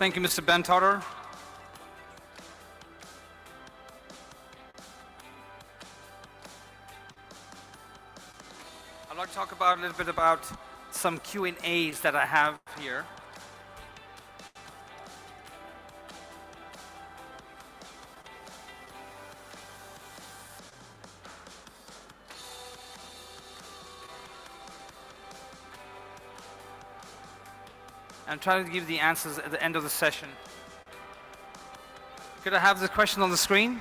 Thank you, Mr. Bentotter. I'd like to talk about a little bit about some Q&As that I have here. I'm trying to give the answers at the end of the session. Could I have the question on the screen?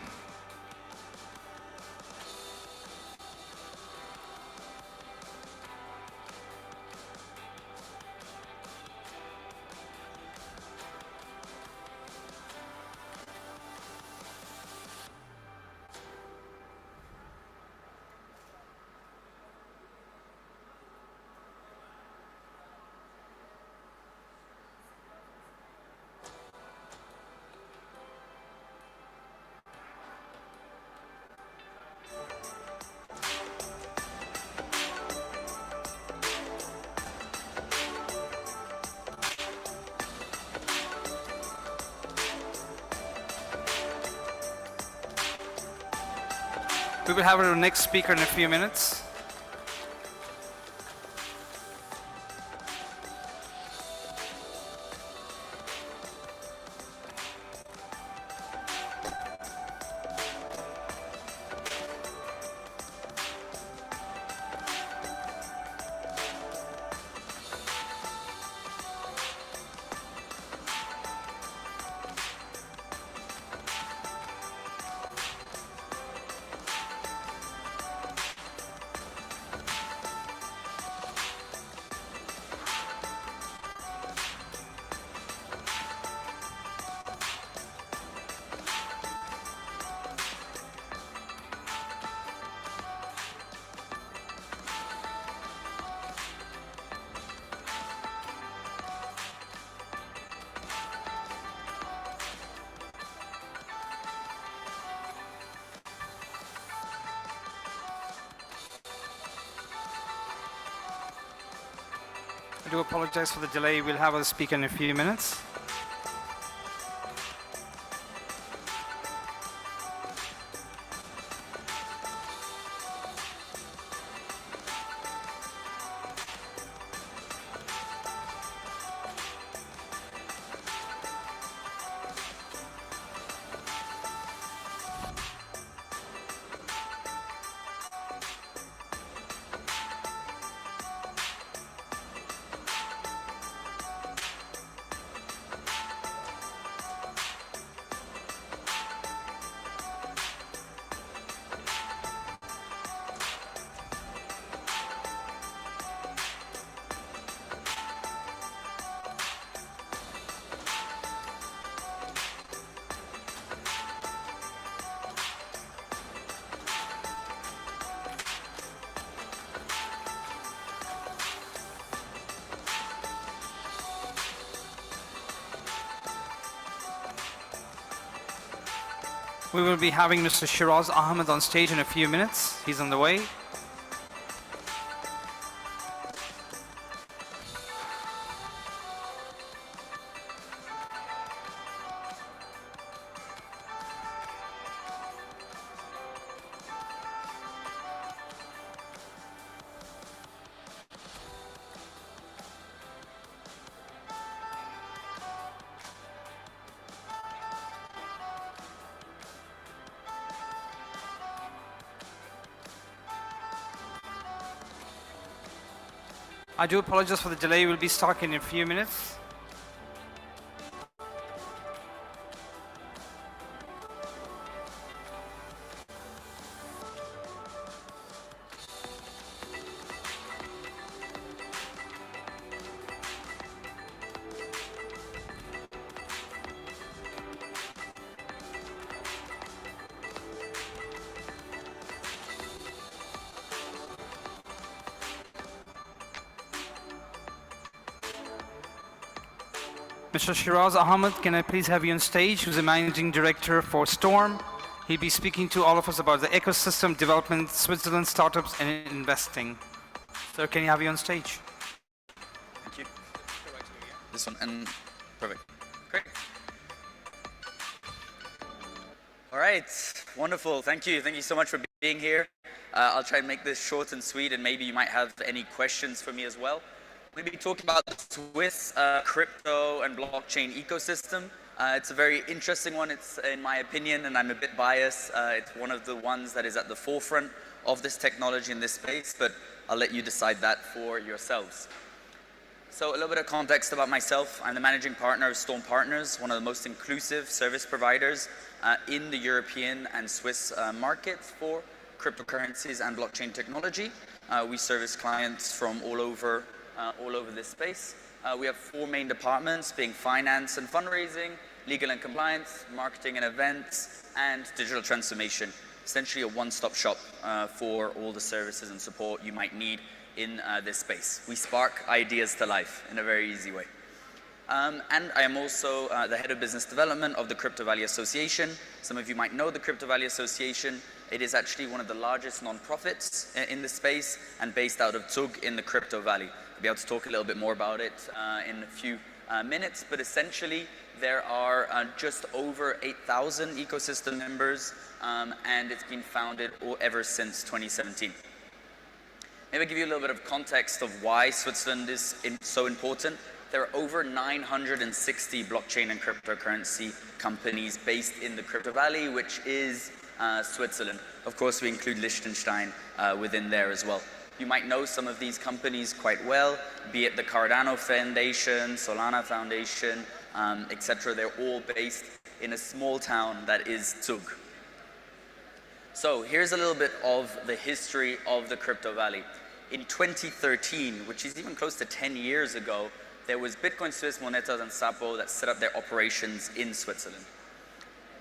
We will have our next speaker in a few minutes. I do apologize for the delay. We'll have a speaker in a few minutes. We will be having Mr. Shiraz Ahmed on stage in a few minutes. He's on the way. I do apologize for the delay. We'll be starting in a few minutes. Mr. Shiraz Ahmed, can I please have you on stage, who's the Managing Director for Storm. He'll be speaking to all of us about the ecosystem development, Switzerland startups, and investing. Sir, can you have you on stage? Thank you. This one, and perfect. Great. All right, wonderful. Thank you. Thank you so much for being here. I'll try and make this short and sweet, and maybe you might have any questions for me as well. We'll be talking about the Swiss crypto and blockchain ecosystem. It's a very interesting one, it's in my opinion, and I'm a bit biased. It's one of the ones that is at the forefront of this technology in this space, but I'll let you decide that for yourselves. So a little bit of context about myself. I'm the managing partner of Storm Partners, one of the most inclusive service providers in the European and Swiss markets for cryptocurrencies and blockchain technology. We service clients from all over this space. We have 4 main departments, being finance and fundraising, legal and compliance, marketing and events, and digital transformation. Essentially a one-stop shop for all the services and support you might need in this space. We spark ideas to life in a very easy way. And I am also the head of business development of the Crypto Valley Association. Some of you might know the Crypto Valley Association. It is actually one of the largest non-profits in the space and based out of Zug in the Crypto Valley. I'll be able to talk a little bit more about it in a few minutes, but essentially there are just over 8,000 ecosystem members and it's been founded ever since 2017. Maybe I'll give you a little bit of context of why Switzerland is so important. There are over 960 blockchain and cryptocurrency companies based in the Crypto Valley, which is Switzerland. Of course, we include Liechtenstein within there as well. You might know some of these companies quite well, be it the Cardano Foundation, Solana Foundation, etc. They're all based in a small town that is Zug. So here's a little bit of the history of the Crypto Valley. In 2013, which is even close to 10 years ago, there was Bitcoin Swiss, Monetas, and Sapo that set up their operations in Switzerland.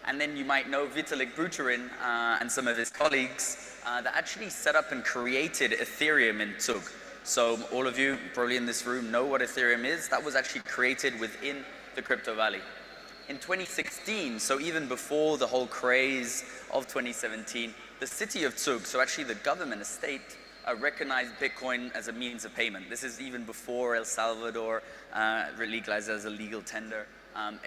And then you might know Vitalik Buterin and some of his colleagues that actually set up and created Ethereum in Zug. So all of you probably in this room know what Ethereum is. That was actually created within the Crypto Valley. In 2016, so even before the whole craze of 2017, the city of Zug, so actually the government estate, recognized Bitcoin as a means of payment. This is even before El Salvador legalized as a legal tender,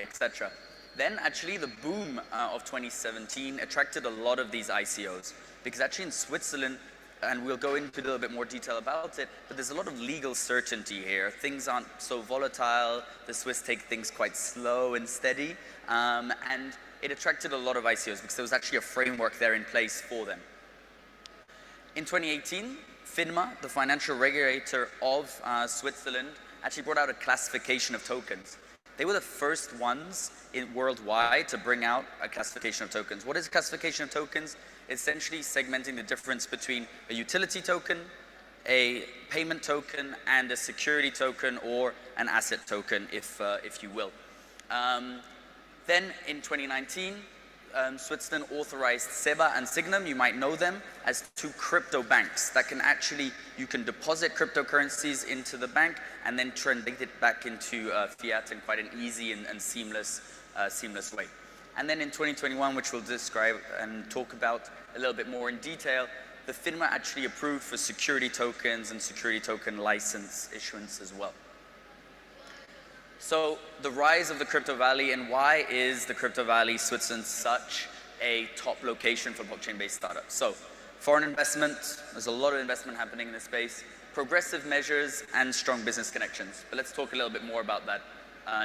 etc. Then actually the boom of 2017 attracted a lot of these ICOs because actually in Switzerland, and we'll go into a little bit more detail about it, but there's a lot of legal certainty here. Things aren't so volatile. The Swiss take things quite slow and steady, and it attracted a lot of ICOs because there was actually a framework there in place for them. In 2018, FINMA, the financial regulator of Switzerland, actually brought out a classification of tokens. They were the first ones worldwide to bring out a classification of tokens. What is a classification of tokens? Essentially segmenting the difference between a utility token, a payment token, and a security token or an asset token, if you will. Then in 2019, Switzerland authorized SEBA and Signum, you might know them, as 2 crypto banks that can actually, you can deposit cryptocurrencies into the bank and then translate it back into fiat in quite an easy and seamless way. And then in 2021, which we'll describe and talk about a little bit more in detail, the FINMA actually approved for security tokens and security token license issuance as well. So the rise of the Crypto Valley, and why is the Crypto Valley, Switzerland, such a top location for blockchain-based startups? So foreign investment, there's a lot of investment happening in this space, progressive measures, and strong business connections. But let's talk a little bit more about that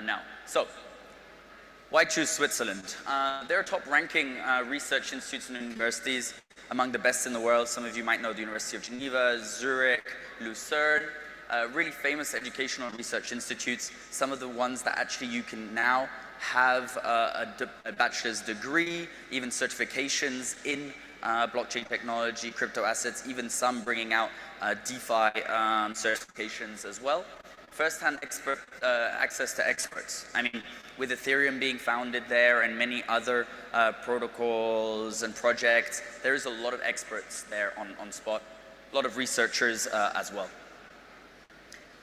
now. So why choose Switzerland? There are top-ranking research institutes and universities, among the best in the world. Some of you might know the University of Geneva, Zurich, Lucerne. Really famous educational research institutes, some of the ones that actually you can now have a bachelor's degree, even certifications in blockchain technology, crypto assets, even some bringing out DeFi certifications as well. First-hand access to experts. I mean, with Ethereum being founded there and many other protocols and projects, there is a lot of experts there on spot, a lot of researchers as well.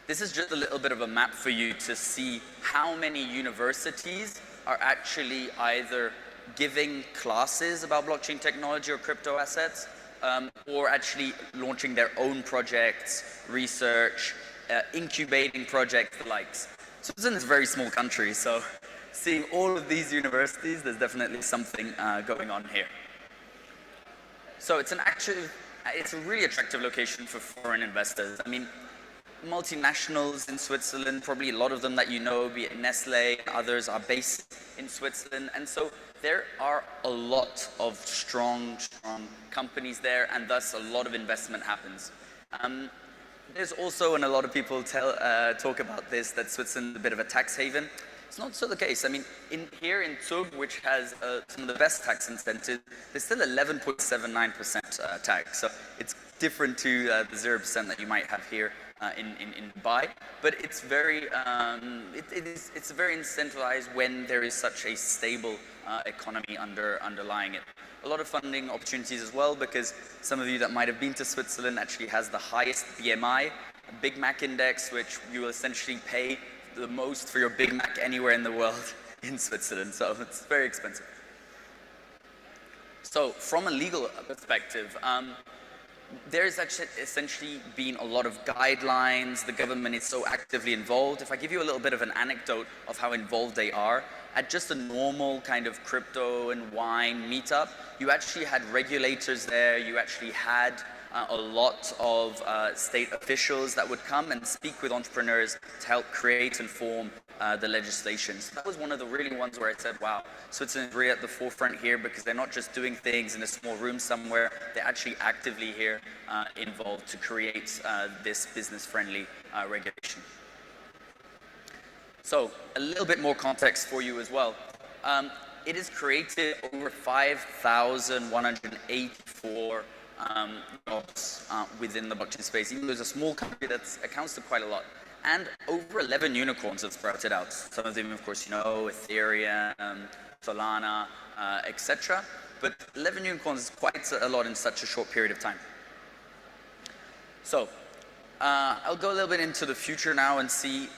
This is just a little bit of a map for you to see how many universities are actually either giving classes about blockchain technology or crypto assets, or actually launching their own projects, research, incubating projects, the likes. Switzerland is a very small country, so seeing all of these universities, there's definitely something going on here. So it's a really attractive location for foreign investors. I mean, multinationals in Switzerland, probably a lot of them that you know, be it Nestle and others, are based in Switzerland. And so there are a lot of strong companies there, and thus a lot of investment happens. There's also, and a lot of people talk about this, that Switzerland is a bit of a tax haven. It's not so the case. I mean, here in Zug, which has some of the best tax incentives, there's still 11.79% tax. So it's different to the 0% that you might have here in Dubai. But it's very, it's very incentivized when there is such a stable economy underlying it. A lot of funding opportunities as well, because some of you that might have been to Switzerland actually has the highest BMI, Big Mac index, which you will essentially pay the most for your Big Mac anywhere in the world in Switzerland, so it's very expensive. So from a legal perspective, there's actually essentially been a lot of guidelines. The government is so actively involved. If I give you a little bit of an anecdote of how involved they are, at just a normal kind of crypto and wine meetup, you actually had regulators there, you actually had a lot of state officials that would come and speak with entrepreneurs to help create and form the legislation. So that was one of the really ones where I said, wow, Switzerland is really at the forefront here, because they're not just doing things in a small room somewhere, they're actually actively here involved to create this business-friendly regulation. So a little bit more context for you as well. It has created over 5,184 jobs within the blockchain space. Even though it's a small country, that accounts to quite a lot. And over 11 unicorns have sprouted out. Some of them, of course, you know, Ethereum, Solana, etc. But 11 unicorns is quite a lot in such a short period of time. So I'll go a little bit into the future now and see,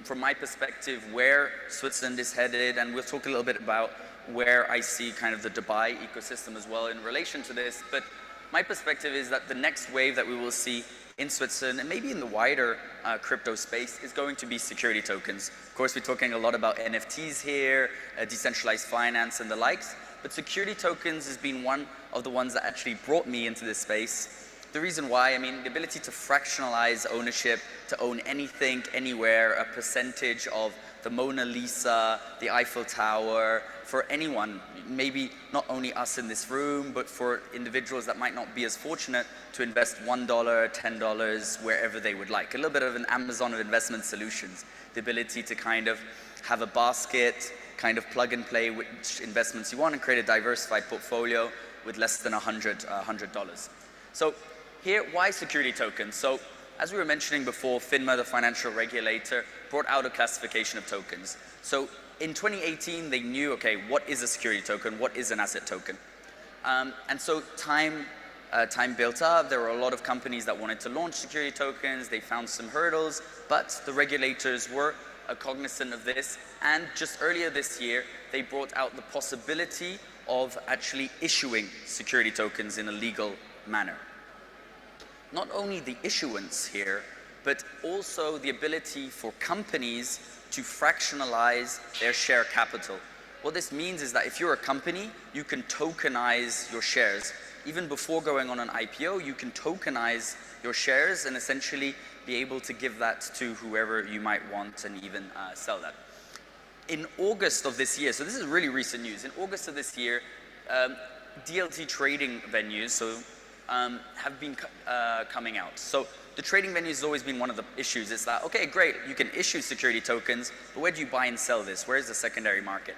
from my perspective, where Switzerland is headed, and we'll talk a little bit about where I see kind of the Dubai ecosystem as well in relation to this. But my perspective is that the next wave that we will see in Switzerland, and maybe in the wider crypto space, is going to be security tokens. Of course, we're talking a lot about NFTs here, decentralized finance and the likes, but security tokens has been one of the ones that actually brought me into this space. The reason why, I mean, the ability to fractionalize ownership, to own anything, anywhere, a percentage of the Mona Lisa, the Eiffel Tower, for anyone, maybe not only us in this room, but for individuals that might not be as fortunate to invest $1, $10, wherever they would like. A little bit of an Amazon of investment solutions. The ability to kind of have a basket, kind of plug and play which investments you want and create a diversified portfolio with less than $100. So here, why security tokens? So as we were mentioning before, FINMA, the financial regulator, brought out a classification of tokens. So in 2018, they knew, okay, what is a security token? What is an asset token? And so time built up. There were a lot of companies that wanted to launch security tokens. They found some hurdles, but the regulators were cognizant of this. And just earlier this year, they brought out the possibility of actually issuing security tokens in a legal manner. Not only the issuance here, but also the ability for companies to fractionalize their share capital. What this means is that if you're a company, you can tokenize your shares. Even before going on an IPO, you can tokenize your shares and essentially be able to give that to whoever you might want and even sell that. In August of this year, so this is really recent news, in August of this year, DLT trading venues, so have been coming out. So the trading venues has always been one of the issues. It's that, okay, great, you can issue security tokens, but where do you buy and sell this? Where is the secondary market?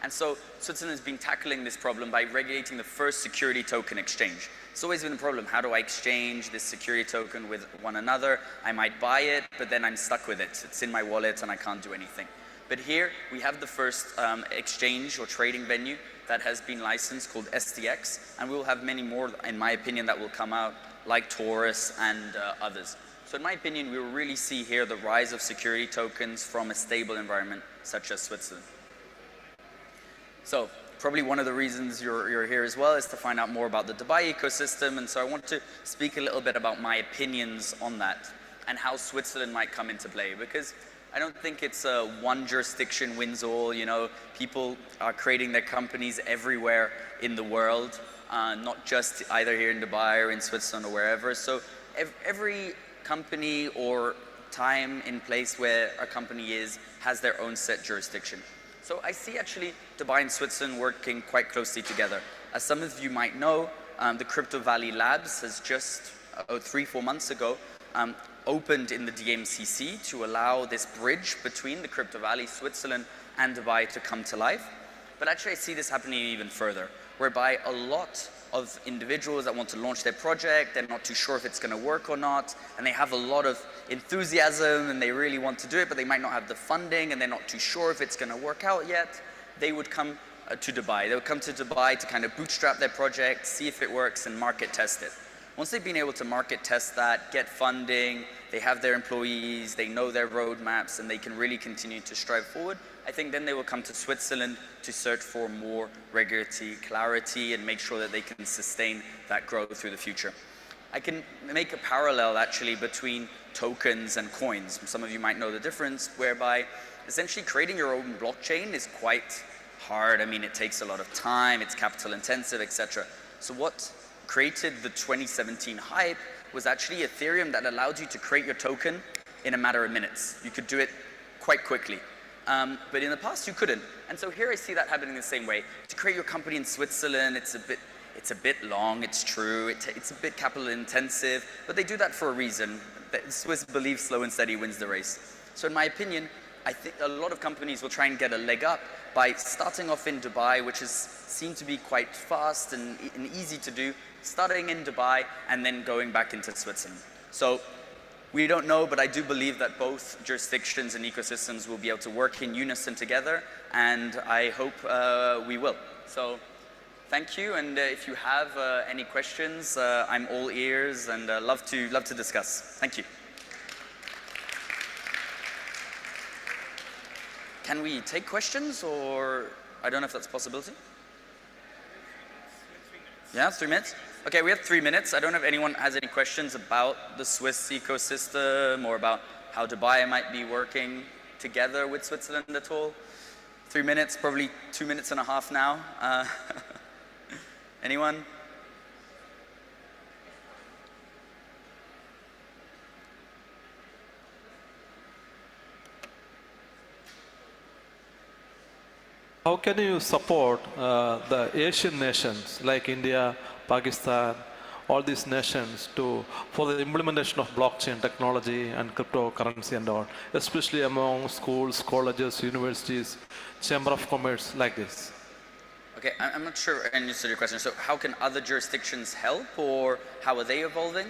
And so Switzerland has been tackling this problem by regulating the first security token exchange. It's always been a problem. How do I exchange this security token with one another? I might buy it, but then I'm stuck with it. It's in my wallet and I can't do anything. But here we have the first exchange or trading venue that has been licensed called STX, and we will have many more, in my opinion, that will come out, like Taurus and others. So in my opinion, we will really see here the rise of security tokens from a stable environment such as Switzerland. So probably one of the reasons you're here as well is to find out more about the Dubai ecosystem, and so I want to speak a little bit about my opinions on that and how Switzerland might come into play, because I don't think it's a one jurisdiction wins all, you know. People are creating their companies everywhere in the world, not just either here in Dubai or in Switzerland or wherever. So every company or time in place where a company is has their own set jurisdiction. So I see actually Dubai and Switzerland working quite closely together. As some of you might know, the Crypto Valley Labs has just 3-4 months ago opened in the DMCC to allow this bridge between the Crypto Valley, Switzerland and Dubai to come to life. But actually I see this happening even further, whereby a lot of individuals that want to launch their project, they're not too sure if it's going to work or not, and they have a lot of enthusiasm and they really want to do it, but they might not have the funding and they're not too sure if it's going to work out yet. They would come to Dubai. They would come to Dubai to kind of bootstrap their project, see if it works and market test it. Once they've been able to market test that, get funding, they have their employees, they know their roadmaps, and they can really continue to strive forward, I think then they will come to Switzerland to search for more regulatory clarity and make sure that they can sustain that growth through the future. I can make a parallel actually between tokens and coins. Some of you might know the difference, whereby essentially creating your own blockchain is quite hard. I mean, it takes a lot of time, it's capital intensive, etc. So what created the 2017 hype was actually Ethereum that allowed you to create your token in a matter of minutes. You could do it quite quickly. But in the past you couldn't. And so here I see that happening the same way. To create your company in Switzerland, it's a bit long, it's true, it's a bit capital intensive, but they do that for a reason. The Swiss believe slow and steady wins the race. So in my opinion, I think a lot of companies will try and get a leg up by starting off in Dubai, which is seen to be quite fast and easy to do, starting in Dubai and then going back into Switzerland. So we don't know, but I do believe that both jurisdictions and ecosystems will be able to work in unison together, and I hope we will. So thank you, and if you have any questions, I'm all ears and love to discuss. Thank you. Can we take questions, or I don't know if that's a possibility? Yeah, 3 minutes? Okay, we have 3 minutes. I don't know if anyone has any questions about the Swiss ecosystem or about how Dubai might be working together with Switzerland at all. 3 minutes, probably 2 minutes and a half now. Anyone? How can you support the Asian nations like India, Pakistan, all these nations for the implementation of blockchain technology and cryptocurrency and all, especially among schools, colleges, universities, chamber of commerce like this? Okay, I'm not sure I understood your question. So how can other jurisdictions help, or how are they evolving?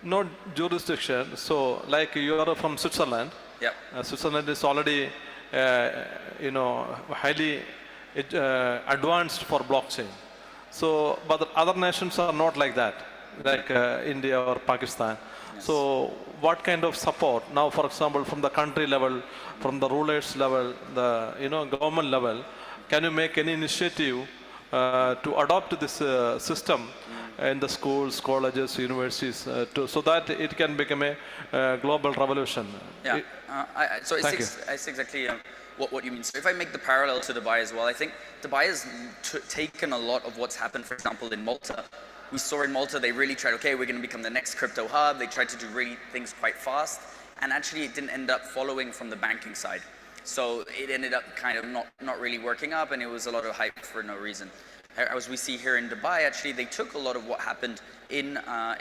No jurisdiction. So like you are from Switzerland. Yep. Switzerland is already highly advanced for blockchain. So, but the other nations are not like that, like India or Pakistan. Yes. So, what kind of support now, for example, from the country level, from the rulers level, the government level, can you make any initiative to adopt this system in the schools, colleges, universities, so that it can become a global revolution? Yeah, I see exactly what you mean. So if I make the parallel to Dubai as well, I think Dubai has taken a lot of what's happened, for example, in Malta. We saw in Malta, they really tried, okay, we're going to become the next crypto hub. They tried to do really things quite fast, and actually it didn't end up following from the banking side. So it ended up kind of not really working up, and it was a lot of hype for no reason. As we see here in Dubai, actually, they took a lot of what happened in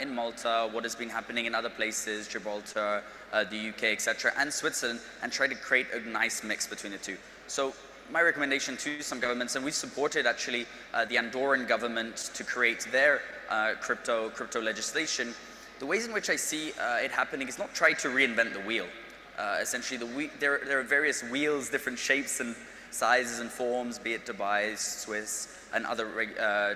Malta, what has been happening in other places, Gibraltar, the UK, etc., and Switzerland, and tried to create a nice mix between the two. So my recommendation to some governments, and we've supported actually the Andorran government to create their crypto legislation. The ways in which I see it happening is not try to reinvent the wheel. Essentially, there are various wheels, different shapes and sizes and forms, be it Dubai, Swiss, and other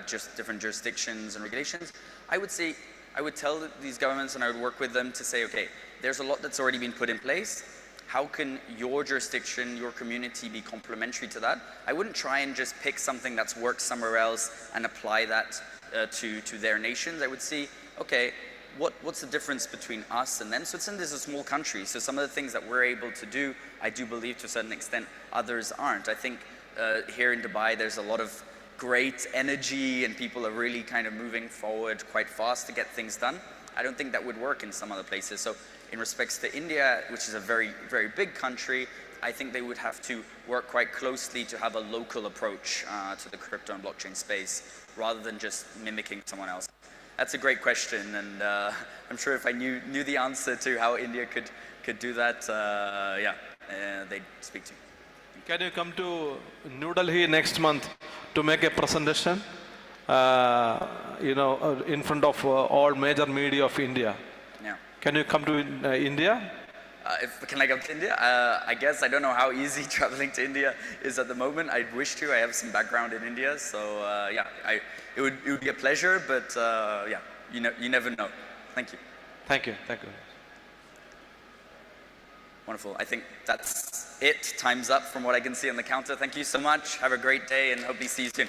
just different jurisdictions and regulations. I would tell these governments, and I would work with them to say, okay, there's a lot that's already been put in place. How can your jurisdiction, your community be complementary to that? I wouldn't try and just pick something that's worked somewhere else and apply that to their nations. I would see, okay, what's the difference between us and them? Switzerland is a small country, so some of the things that we're able to do, I do believe to a certain extent, others aren't. I think here in Dubai, there's a lot of great energy and people are really kind of moving forward quite fast to get things done. I don't think that would work in some other places. So in respects to India, which is a very, very big country, I think they would have to work quite closely to have a local approach to the crypto and blockchain space, rather than just mimicking someone else. That's a great question, and I'm sure if I knew the answer to how India could do that, they'd speak to me. Can you come to New Delhi next month to make a presentation? In front of all major media of India. Yeah. Can you come to India? Can I come to India? I guess I don't know how easy traveling to India is at the moment. I'd wish to. I have some background in India, so it would be a pleasure. But you never know. Thank you. Thank you. Thank you. Wonderful. I think that's it. Time's up from what I can see on the counter. Thank you so much. Have a great day, and hope we see you soon.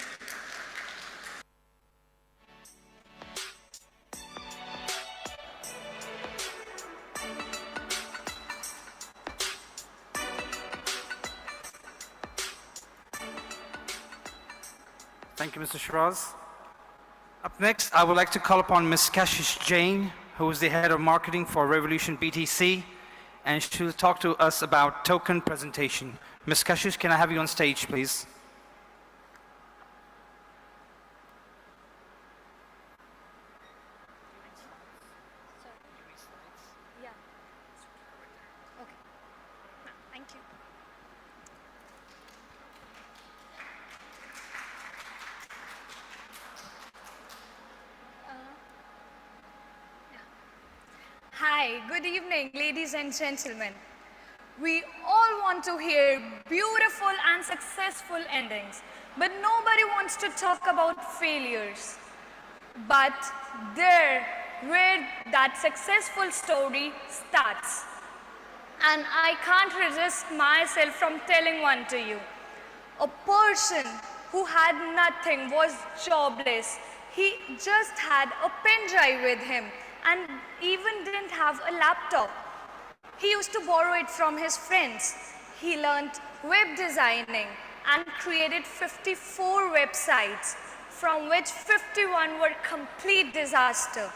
Thank you, Mr. Shiraz. Up next, I would like to call upon Ms. Kashish Jain, who is the head of marketing for Revolution BTC, and she will talk to us about token presentation. Ms. Kashish, can I have you on stage, please? Hi, good evening, ladies and gentlemen. We all want to hear beautiful and successful endings, but nobody wants to talk about failures. But there, where that successful story starts. And I can't resist myself from telling one to you. A person who had nothing, was jobless. He just had a pen drive with him and even didn't have a laptop. He used to borrow it from his friends. He learned web designing and created 54 websites, from which 51 were complete disaster.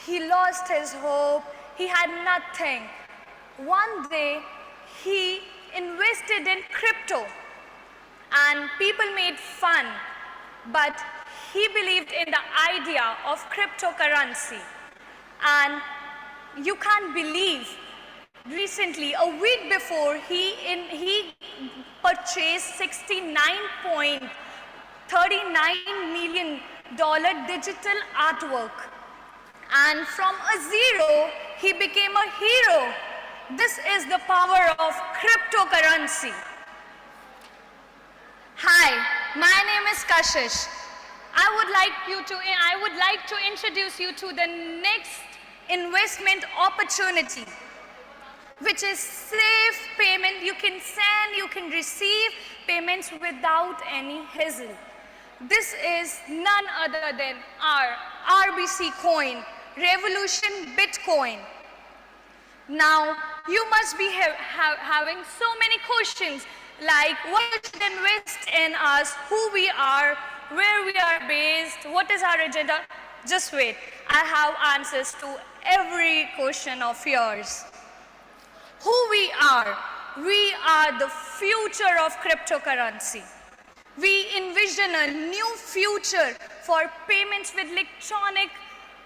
He lost his hope. He had nothing. One day, he invested in crypto and people made fun, but he believed in the idea of cryptocurrency. And you can't believe, recently, a week before, he purchased $69.39 million digital artwork. And from a zero, he became a hero. This is the power of cryptocurrency. Hi, my name is Kashish. I would like to introduce you to the next investment opportunity, which is safe payment. You can send, you can receive payments without any hassle. This is none other than our RBC coin, Revolution Bitcoin. Now, you must be having so many questions like what you should invest in us, who we are, where we are based, what is our agenda. Just wait, I have answers to every question of yours. Who we are the future of cryptocurrency. We envision a new future for payments with electronic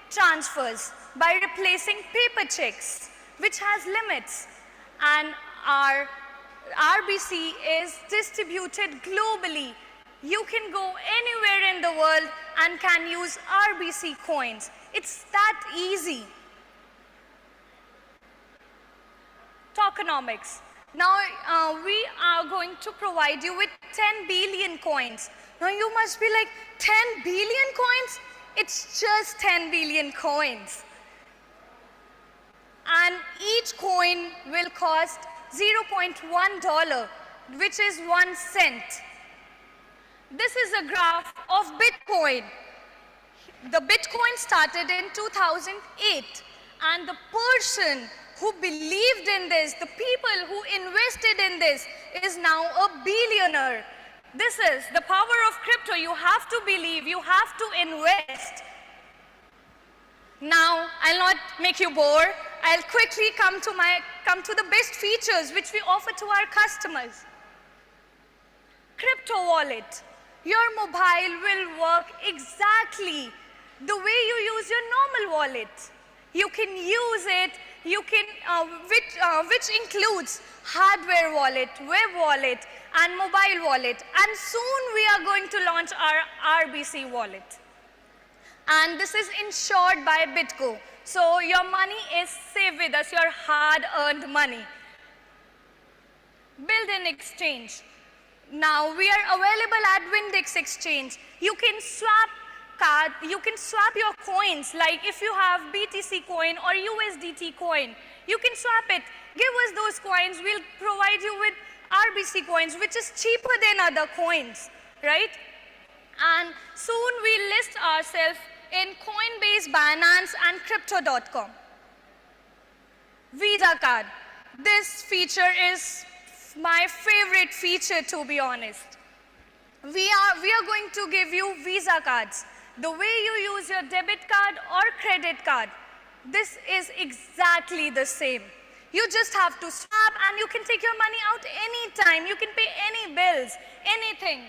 transfers by replacing paper checks, which has limits. And our RBC is distributed globally. You can go anywhere in the world and can use RBC coins. It's that easy. Tokenomics. Now we are going to provide you with 10 billion coins. Now you must be like, 10 billion coins? It's just 10 billion coins. And each coin will cost $0.1, which is 1 cent. This is a graph of Bitcoin. The Bitcoin started in 2008, and the person who believed in this, the people who invested in this, is now a billionaire. This is the power of crypto. You have to believe, you have to invest. Now, I'll not make you bored. I'll quickly come to the best features which we offer to our customers. Crypto wallet. Your mobile will work exactly the way you use your normal wallet. You can use it, which includes hardware wallet, web wallet, and mobile wallet. And soon we are going to launch our RBC wallet. And this is insured by BitGo. So your money is safe with us, your hard-earned money. Built-in exchange. Now we are available at Windex Exchange. You can swap your coins, like if you have BTC coin or USDT coin, you can swap it. Give us those coins, we'll provide you with RBC coins, which is cheaper than other coins, right? And soon we'll list ourselves in Coinbase, Binance, and Crypto.com. Visa card. This feature is my favorite feature, to be honest. We are going to give you Visa cards. The way you use your debit card or credit card, this is exactly the same. You just have to swap and you can take your money out anytime. You can pay any bills, anything.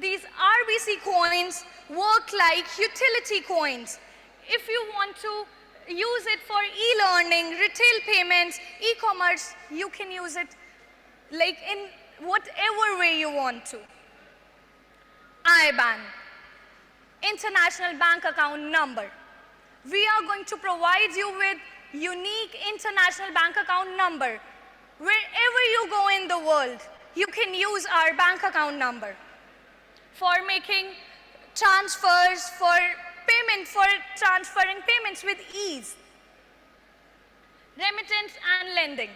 These RBC coins work like utility coins. If you want to use it for e-learning, retail payments, e-commerce, you can use it like in whatever way you want to. IBAN, International Bank Account Number. We are going to provide you with unique international bank account number. Wherever you go in the world, you can use our bank account number for making transfers, for transferring payments with ease. Remittance and lending.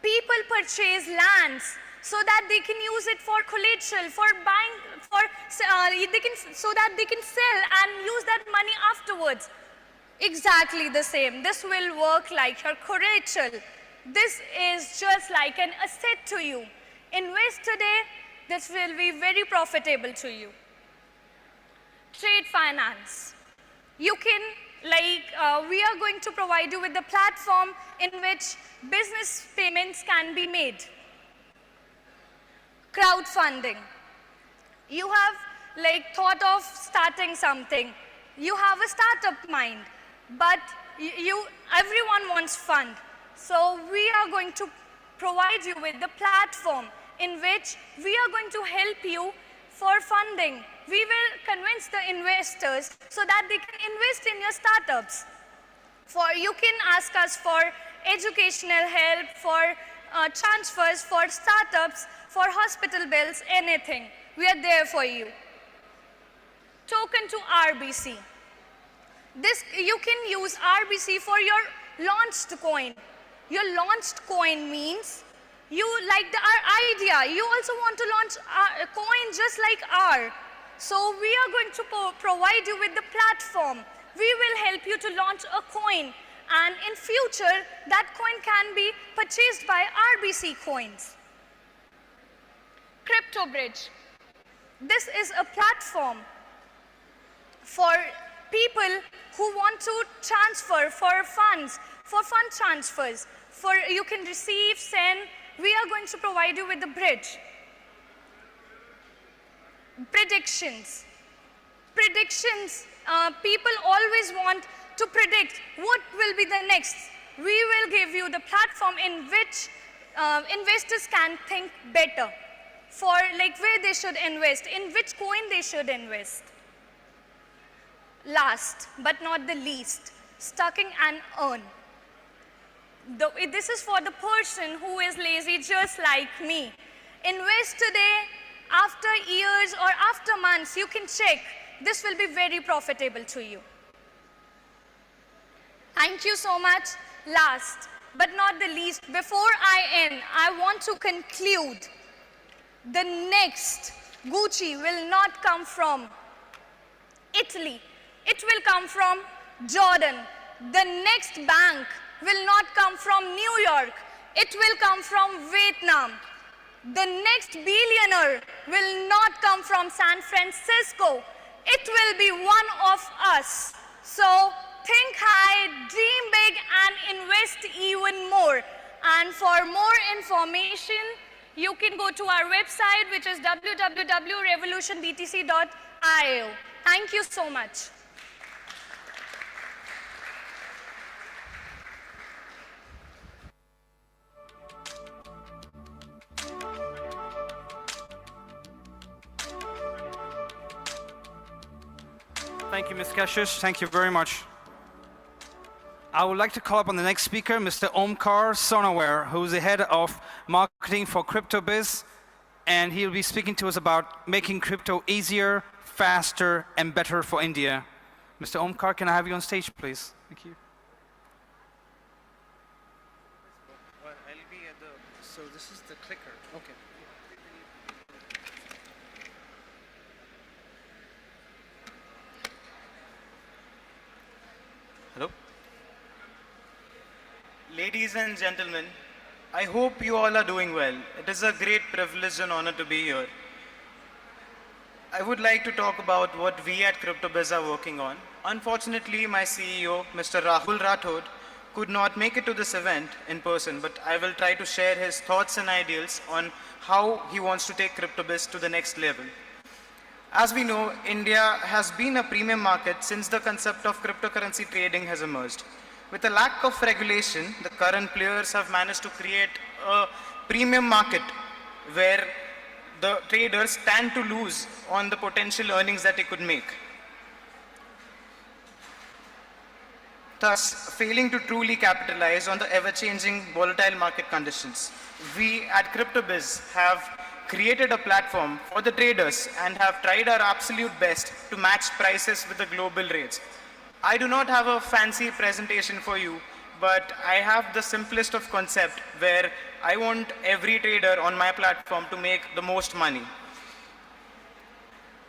People purchase lands so that they can use it for collateral, for buying, so that they can sell and use that money afterwards. Exactly the same. This will work like your collateral. This is just like an asset to you. Invest today, this will be very profitable to you. Trade finance. You can, we are going to provide you with the platform in which business payments can be made. Crowdfunding. You have thought of starting something. You have a startup mind, but everyone wants fund. So we are going to provide you with the platform in which we are going to help you for funding. We will convince the investors so that they can invest in your startups. You can ask us for educational help, for transfers, for startups, for hospital bills, anything. We are there for you. Token to RBC. You can use RBC for your launched coin. Your launched coin means you like our idea. You also want to launch a coin just like ours. So we are going to provide you with the platform. We will help you to launch a coin. And in future, that coin can be purchased by RBC coins. CryptoBridge. This is a platform for people who want to transfer for funds, for fund transfers. You can receive, send. We are going to provide you with the bridge. Predictions. People always want to predict what will be the next. We will give you the platform in which investors can think better for where they should invest, in which coin they should invest. Last but not the least, stacking and earn. This is for the person who is lazy just like me. Invest today, after years or after months, you can check. This will be very profitable to you. Thank you so much. Last but not the least, before I end, I want to conclude. The next Gucci will not come from Italy. it will come from Jordan. The next bank will not come from New York, it will come from Vietnam. The next billionaire will not come from San Francisco, it will be one of us. So think high, dream big, and invest even more. And for more information, you can go to our website, which is www.revolutionbtc.io. Thank you so much. Thank you, Ms. Kashish. Thank you very much. I would like to call upon the next speaker, Mr. Omkar Sonawar, who is the head of marketing for CryptoBiz, and he'll be speaking to us about making crypto easier, faster, and better for India. Mr. Omkar, can I have you on stage, please? Thank you. Well, I'll be at the, so this is the clicker, okay. Hello? Ladies and gentlemen, I hope you all are doing well. It is a great privilege and honor to be here. I would like to talk about what we at CryptoBiz are working on. Unfortunately, my CEO, Mr. Rahul Rathod, could not make it to this event in person, but I will try to share his thoughts and ideals on how he wants to take CryptoBiz to the next level. As we know, India has been a premium market since the concept of cryptocurrency trading has emerged. With a lack of regulation, the current players have managed to create a premium market where the traders stand to lose on the potential earnings that they could make, thus failing to truly capitalize on the ever-changing volatile market conditions. We at CryptoBiz have created a platform for the traders and have tried our absolute best to match prices with the global rates. I do not have a fancy presentation for you, but I have the simplest of concept where I want every trader on my platform to make the most money.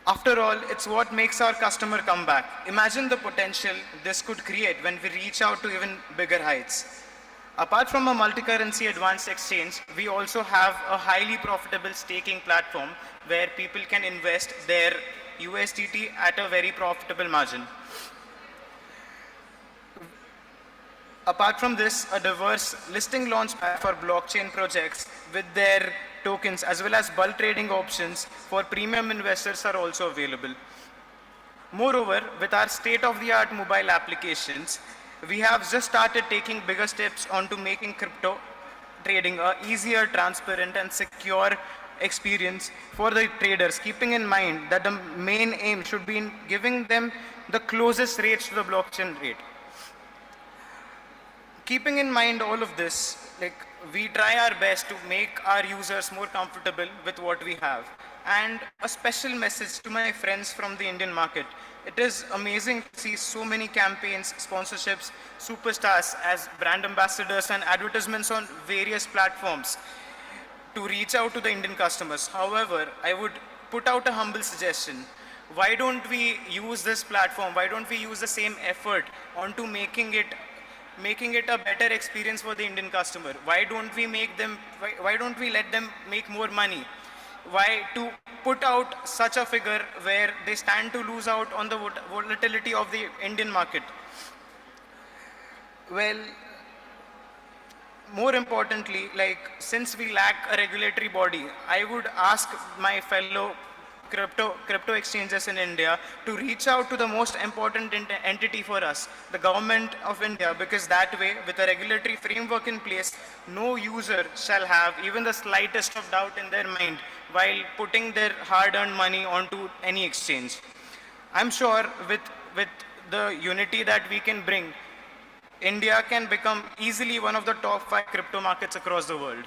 After all, it's what makes our customer come back. Imagine the potential this could create when we reach out to even bigger heights. Apart from a multi-currency advanced exchange, we also have a highly profitable staking platform where people can invest their USDT at a very profitable margin. Apart from this, a diverse listing launchpad for blockchain projects with their tokens as well as bulk trading options for premium investors are also available. Moreover, with our state-of-the-art mobile applications, we have just started taking bigger steps onto making crypto trading a easier, transparent, and secure experience for the traders, keeping in mind that the main aim should be in giving them the closest rates to the blockchain rate. Keeping in mind all of this, we try our best to make our users more comfortable with what we have. And a special message to my friends from the Indian market. It is amazing to see so many campaigns, sponsorships, superstars as brand ambassadors and advertisements on various platforms to reach out to the Indian customers. However, I would put out a humble suggestion. Why don't we use this platform? Why don't we use the same effort onto making it a better experience for the Indian customer? Why don't we let them make more money? Why to put out such a figure where they stand to lose out on the volatility of the Indian market? Well, more importantly, since we lack a regulatory body, I would ask my fellow crypto exchanges in India to reach out to the most important entity for us, the government of India, because that way, with a regulatory framework in place, no user shall have even the slightest of doubt in their mind while putting their hard-earned money onto any exchange. I'm sure with the unity that we can bring, India can become easily one of the top 5 crypto markets across the world.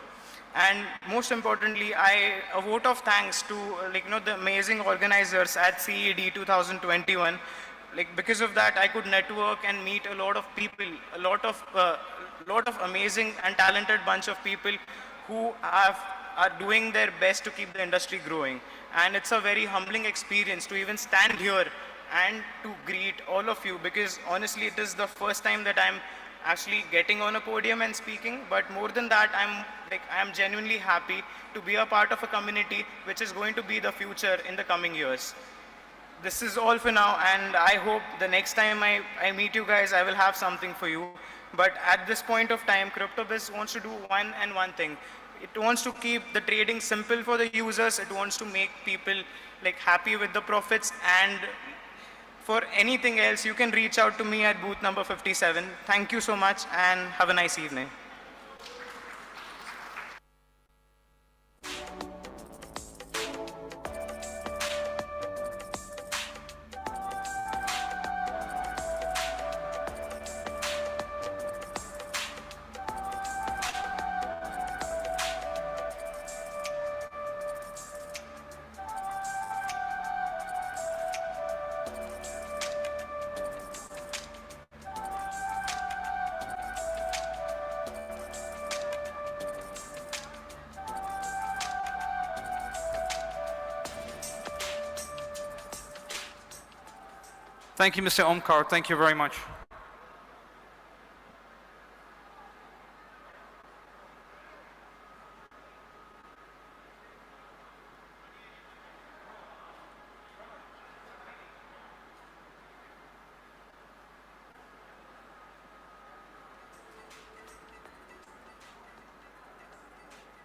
And most importantly, a vote of thanks to the amazing organizers at CED 2021. Because of that, I could network and meet a lot of people, a lot of amazing and talented bunch of people who are doing their best to keep the industry growing. And it's a very humbling experience to even stand here and to greet all of you, because honestly it is the first time that I'm actually getting on a podium and speaking. But more than that, I'm genuinely happy to be a part of a community which is going to be the future in the coming years. This is all for now, and I hope the next time I meet you guys, I will have something for you. But at this point of time, CryptoBiz wants to do one thing. It wants to keep the trading simple for the users. It wants to make people like happy with the profits. And for anything else, you can reach out to me at booth number 57. Thank you so much, and have a nice evening. Thank you, Mr. Omkar. Thank you very much.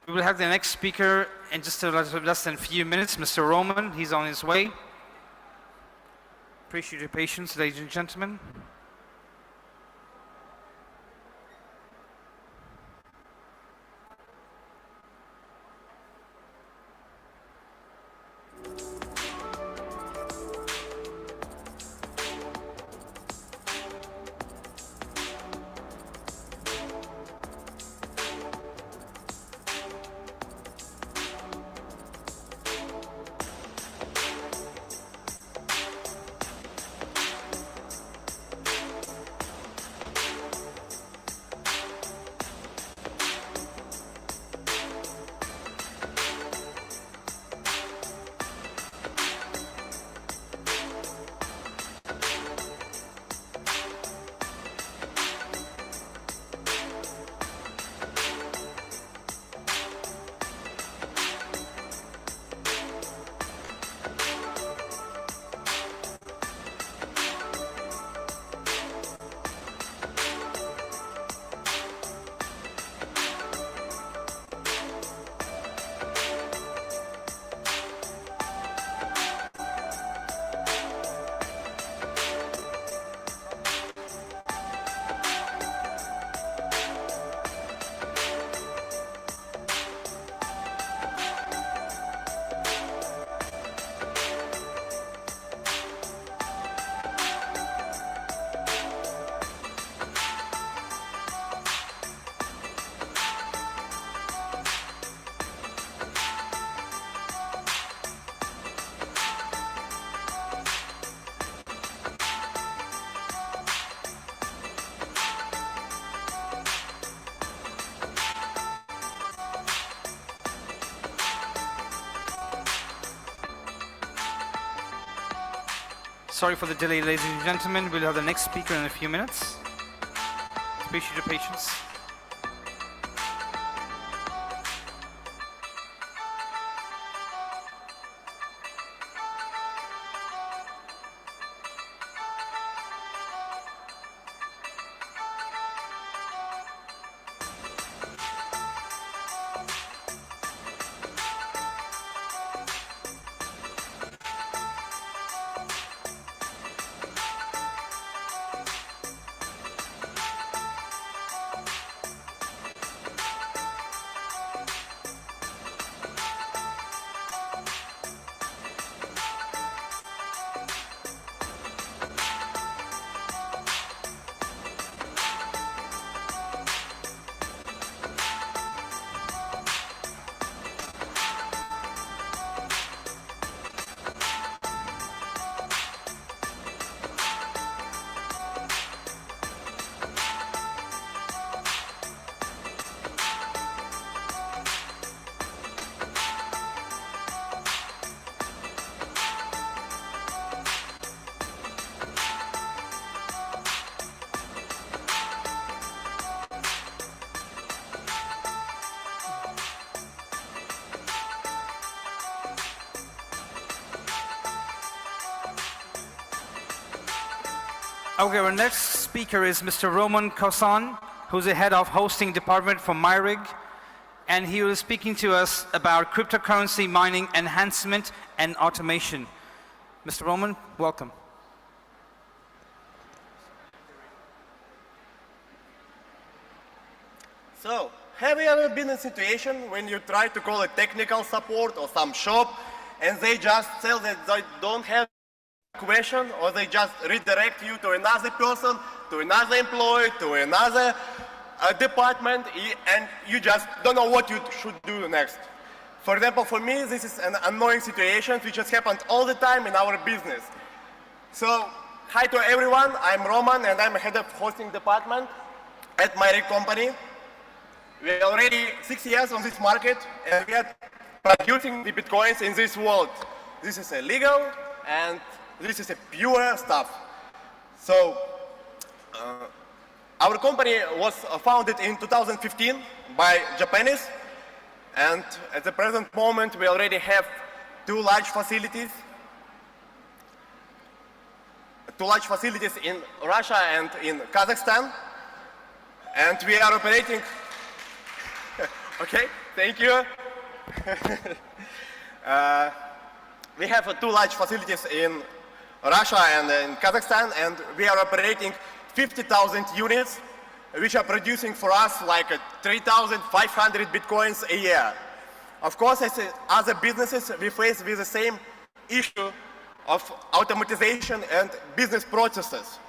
We will have the next speaker in just less than a few minutes, Mr. Roman. He's on his way. Appreciate your patience, ladies and gentlemen. Sorry for the delay, ladies and gentlemen. We'll have the next speaker in a few minutes. Appreciate your patience. Okay, our next speaker is Mr. Roman Kosan, who's the head of hosting department for MyRig, and he was speaking to us about cryptocurrency mining enhancement and automation. Mr. Roman, welcome. So, have you ever been in a situation when you try to call a technical support or some shop and they just tell that they don't have a question, or they just redirect you to another person, to another employee, to another department, and you just don't know what you should do next? For example, for me, this is an annoying situation which has happened all the time in our business. So, hi to everyone, I'm Roman and I'm head of hosting department at my company. We are already 6 years on this market and we are producing the bitcoins in this world. This is illegal and this is a pure stuff. So, our company was founded in 2015 by Japanese, and at the present moment we already have two large facilities in Russia and in Kazakhstan, and we are operating. Okay, thank you. We have two large facilities in Russia and in Kazakhstan, and we are operating 50,000 units, which are producing for us like 3,500 bitcoins a year. Of course, as other businesses, we face with the same issue of automatization and business processes.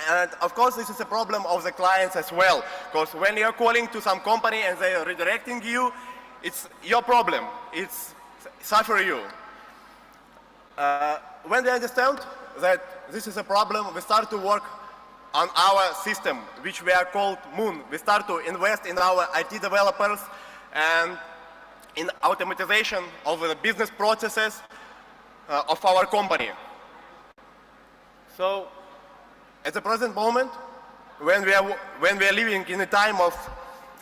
And of course, this is a problem of the clients as well, because when you're calling to some company and they are redirecting you, it's your problem. It's suffer you. When we understand that this is a problem, we start to work on our system, which we are called Moon. We start to invest in our IT developers and in automatization of the business processes of our company. So, at the present moment, when we are living in a time of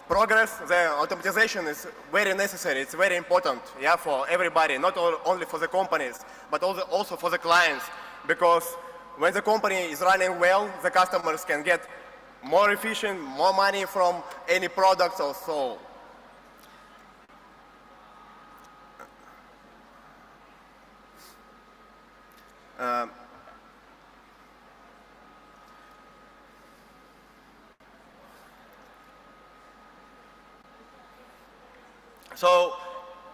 progress, the automatization is very necessary. It's very important, yeah, for everybody, not only for the companies, but also for the clients. Because when the company is running well, the customers can get more efficient, more money from any products or so. So,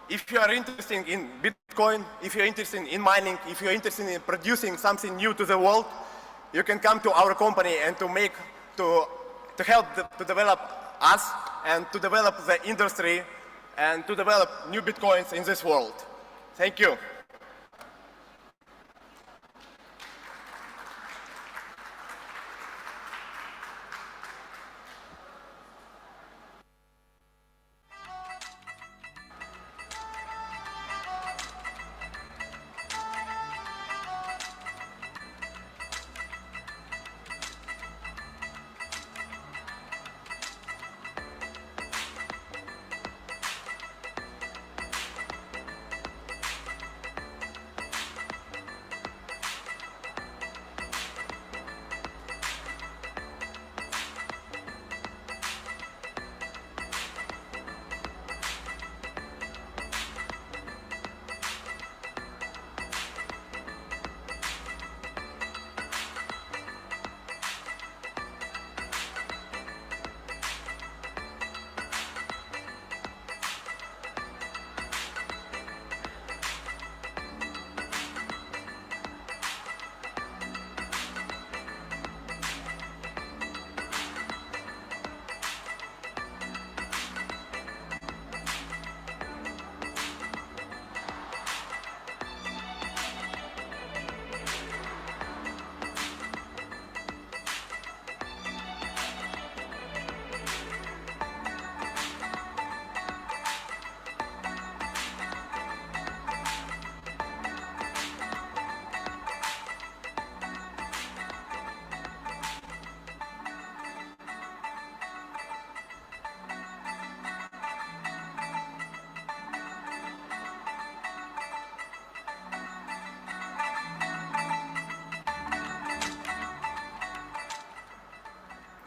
if you are interested in Bitcoin, if you're interested in mining, if you're interested in producing something new to the world, you can come to our company and to help to develop us and to develop the industry and to develop new Bitcoins in this world. Thank you.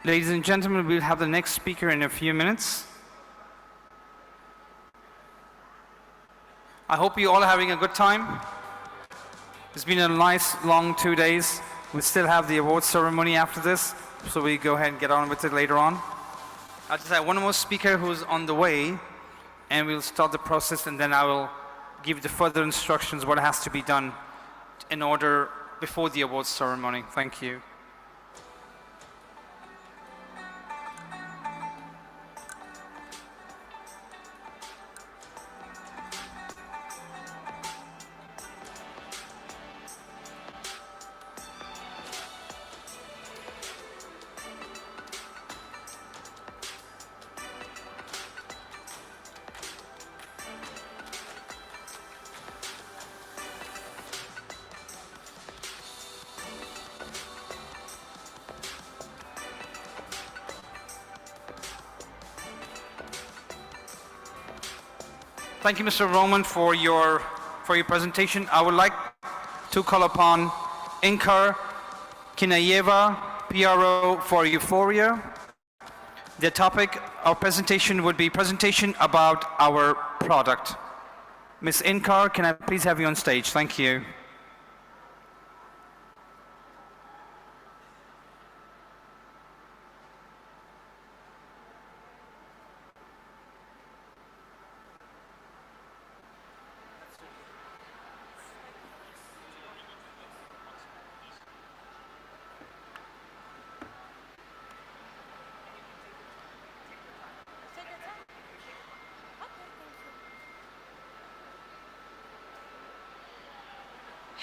Ladies and gentlemen, we'll have the next speaker in a few minutes. I hope you all are having a good time. It's been a nice long 2 days. We still have the awards ceremony after this, so we go ahead and get on with it later on. I'll just have one more speaker who's on the way, and we'll start the process, and then I will give the further instructions what has to be done in order before the awards ceremony. Thank you. Thank you, Mr. Roman, for your presentation. I would like to call upon Inkar Kinayeva, PRO for Euphoria. The topic of presentation would be presentation about our product. Ms. Inkar, can I please have you on stage? Thank you.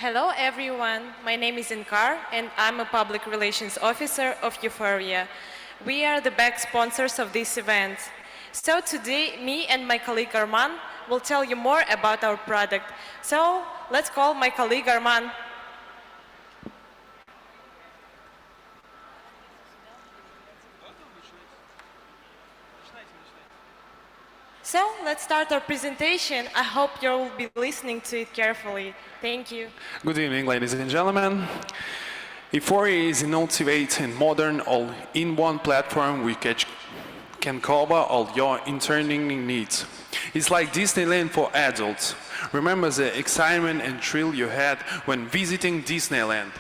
Hello everyone, my name is Inkar and I'm a public relations officer of Euphoria. We are the back sponsors of this event. So today, me and my colleague Arman will tell you more about our product. So let's call my colleague Arman. So let's start our presentation. I hope you will be listening to it carefully. Thank you. Good evening, ladies and gentlemen. Euphoria is an innovative and modern all-in-one platform which can cover all your entertaining needs. It's like Disneyland for adults. Remember the excitement and thrill you had when visiting Disneyland.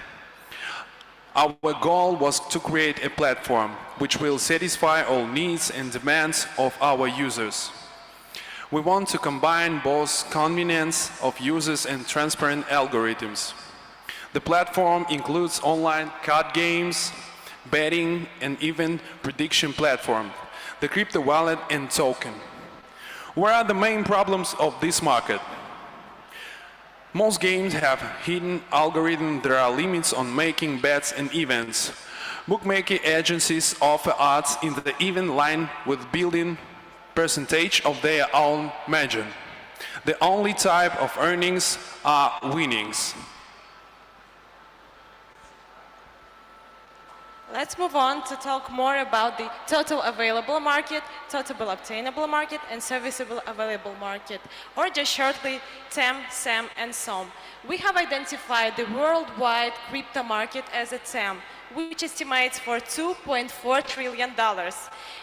Our goal was to create a platform which will satisfy all needs and demands of our users. We want to combine both convenience of users and transparent algorithms. The platform includes online card games, betting, and even prediction platform, the crypto wallet and token. What are the main problems of this market? Most games have hidden algorithms. There are limits on making bets and events. Bookmaking agencies offer odds in the event line with built-in percentage of their own margin. The only type of earnings are winnings. Let's move on to talk more about the total available market, total obtainable market, and serviceable available market, or just shortly TAM, SAM, and SOM. We have identified the worldwide crypto market as a TAM, which estimates for $2.4 trillion.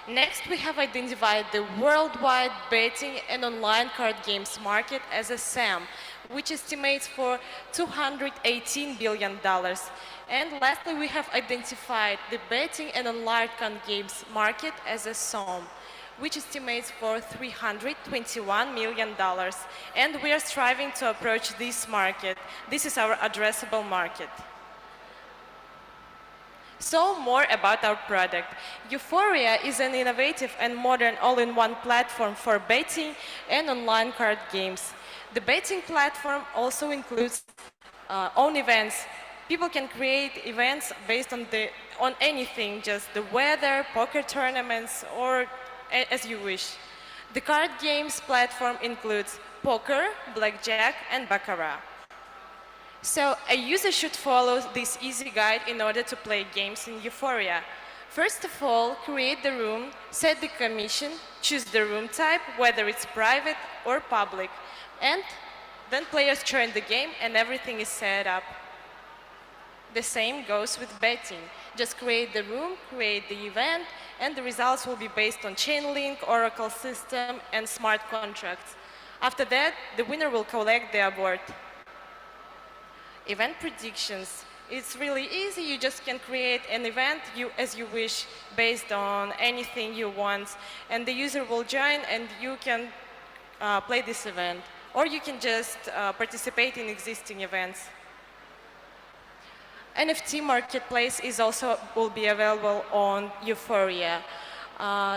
Next, we have identified the worldwide betting and online card games market as a SAM, which estimates for $218 billion. And lastly, we have identified the betting and online card games market as a SOM, which estimates for $321 million. And we are striving to approach this market. This is our addressable market. So more about our product. Euphoria is an innovative and modern all-in-one platform for betting and online card games. The betting platform also includes own events. People can create events based on anything, just the weather, poker tournaments, or as you wish. The card games platform includes poker, blackjack, and baccarat. So a user should follow this easy guide in order to play games in Euphoria. First of all, create the room, set the commission, choose the room type, whether it's private or public, and then players join the game and everything is set up. The same goes with betting. Just create the room, create the event, and the results will be based on Chainlink, Oracle system, and smart contracts. After that, the winner will collect the award. Event predictions. It's really easy. You just can create an event as you wish based on anything you want. And the user will join and you can play this event. Or you can just participate in existing events. NFT marketplace will be available on Euphoria.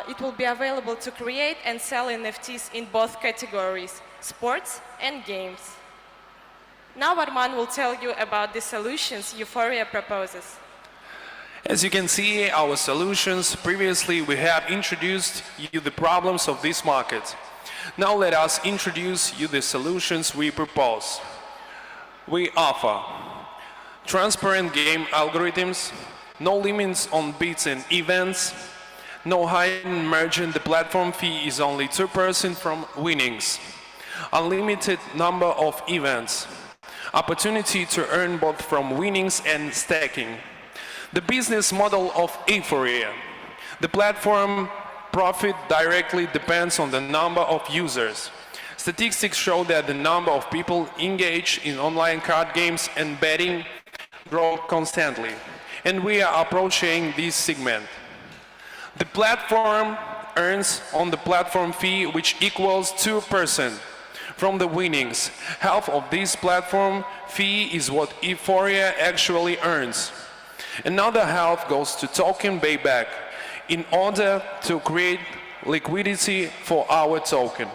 It will be available to create and sell NFTs in both categories, sports and games. Now Arman will tell you about the solutions Euphoria proposes. As you can see, our solutions, previously we have introduced you the problems of this market. Now let us introduce you the solutions we propose. We offer transparent game algorithms, no limits on bids and events, no hidden margin, the platform fee is only 2% from winnings, unlimited number of events, opportunity to earn both from winnings and staking. The business model of Euphoria. The platform profit directly depends on the number of users. Statistics show that the number of people engaged in online card games and betting grow constantly, and we are approaching this segment. The platform earns on the platform fee, which equals 2% from the winnings. Half of this platform fee is what Euphoria actually earns. Another half goes to token payback in order to create liquidity for our token.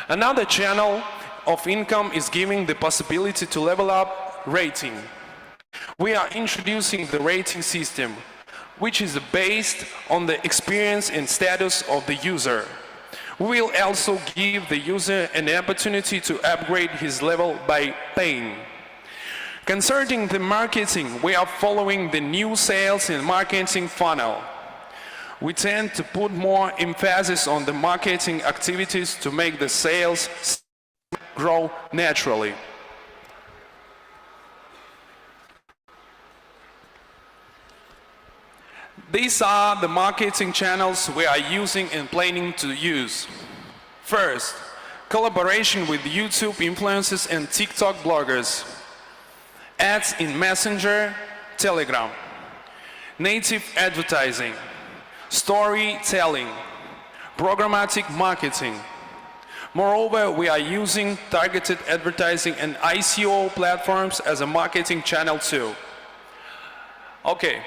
Another channel of income is giving the possibility to level up rating. We are introducing the rating system, which is based on the experience and status of the user. We will also give the user an opportunity to upgrade his level by paying. Concerning the marketing, we are following the new sales and marketing funnel. We tend to put more emphasis on the marketing activities to make the sales grow naturally. These are the marketing channels we are using and planning to use. First, collaboration with YouTube influencers and TikTok bloggers. Ads in Messenger, Telegram. Native advertising. Storytelling. Programmatic marketing. Moreover, we are using targeted advertising and ICO platforms as a marketing channel too. Okay.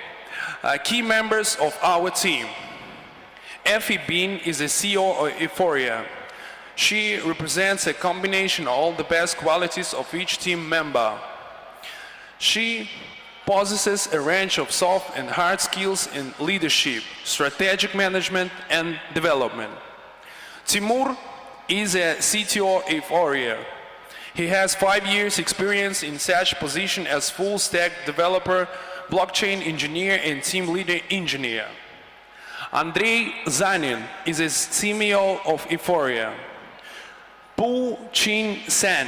Key members of our team. Effie Bean is the CEO of Euphoria. She represents a combination of all the best qualities of each team member. She possesses a range of soft and hard skills in leadership, strategic management, and development. Timur is a CTO of Euphoria. He has 5 years experience in such position as full stack developer, blockchain engineer, and team leader engineer. Andrei Zanin is a CMO of Euphoria. Pu Chin Sen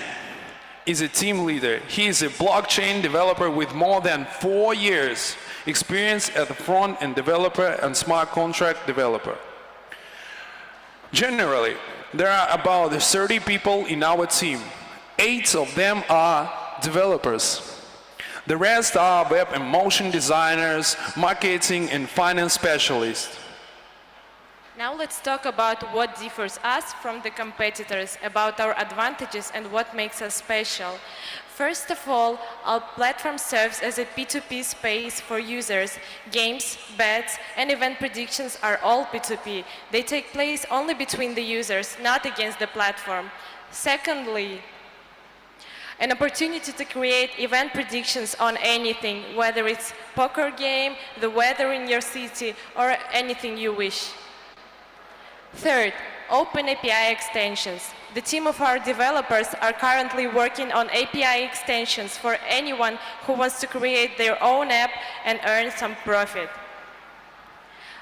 is a team leader. He is a blockchain developer with more than 4 years experience as a front-end developer and smart contract developer. Generally, there are about 30 people in our team. 8 of them are developers. The rest are web and motion designers, marketing and finance specialists. Now let's talk about what differs us from the competitors, about our advantages and what makes us special. First of all, our platform serves as a P2P space for users. Games, bets, and event predictions are all P2P. They take place only between the users, not against the platform. Secondly, an opportunity to create event predictions on anything, whether it's poker game, the weather in your city, or anything you wish. Third, open API extensions. The team of our developers are currently working on API extensions for anyone who wants to create their own app and earn some profit.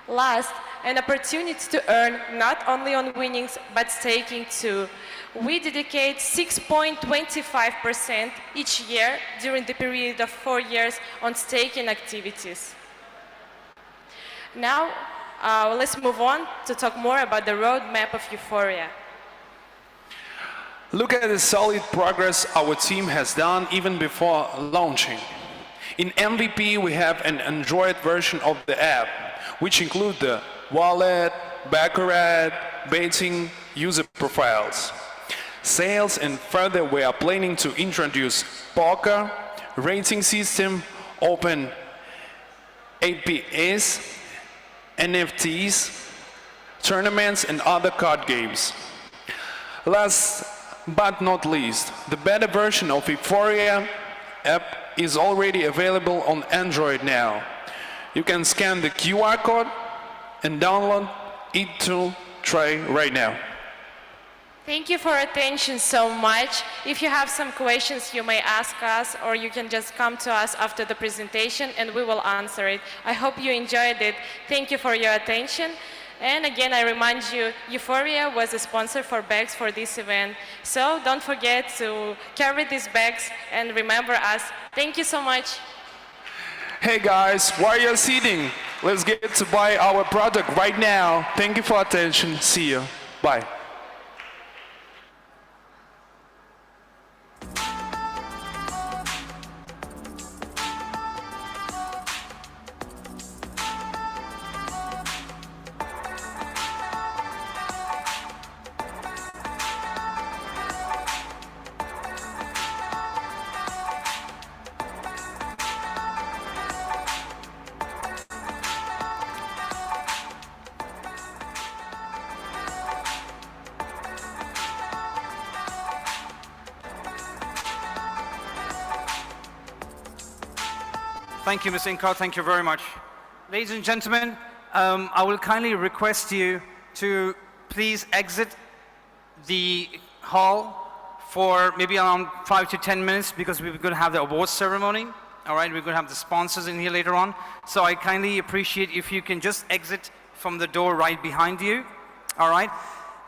Last, an opportunity to earn not only on winnings, but staking too. We dedicate 6.25% each year during the period of 4 years on staking activities. Now, let's move on to talk more about the roadmap of Euphoria. Look at the solid progress our team has done even before launching. In MVP, we have an Android version of the app, which include the wallet, baccarat, betting, user profiles. Sales and further we are planning to introduce poker, rating system, open APS, NFTs, tournaments and other card games. Last but not least, the beta version of Euphoria app is already available on Android now. You can scan the QR code and download it to try right now. Thank you for attention so much. If you have some questions, you may ask us, or you can just come to us after the presentation and we will answer it. I hope you enjoyed it. Thank you for your attention. And again, I remind you, Euphoria was a sponsor for bags for this event. So don't forget to carry these bags and remember us. Thank you so much. Hey guys, while you're sitting, let's get to buy our product right now. Thank you for attention. See you. Bye. Thank you, Ms. Inka. Thank you very much. Ladies and gentlemen, I will kindly request you to please exit the hall for maybe around 5 to 10 minutes because we're going to have the awards ceremony. All right, we're going to have the sponsors in here later on. So I kindly appreciate if you can just exit from the door right behind you. All right.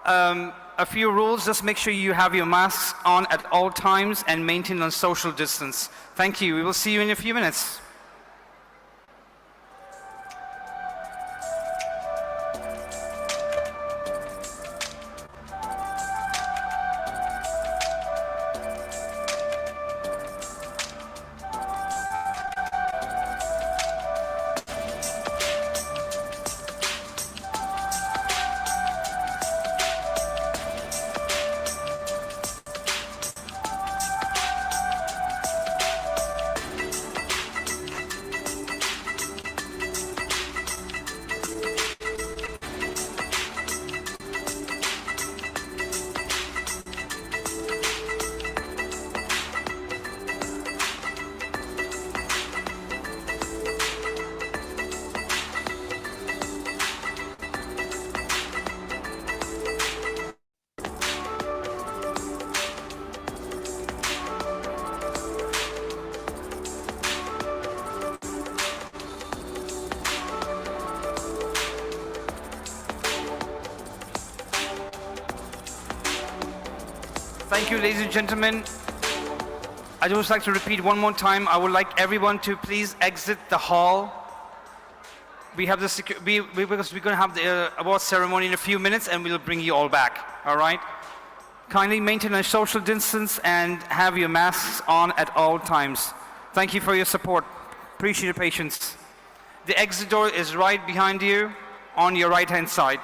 A few rules, just make sure you have your masks on at all times and maintain a social distance. Thank you. We will see you in a few minutes. Thank you, ladies and gentlemen. I'd just like to repeat one more time. I would like everyone to please exit the hall. We have the because we're going to have the award ceremony in a few minutes, and we'll bring you all back. All right. Kindly maintain a social distance and have your masks on at all times. Thank you for your support. Appreciate your patience. The exit door is right behind you, on your right-hand side.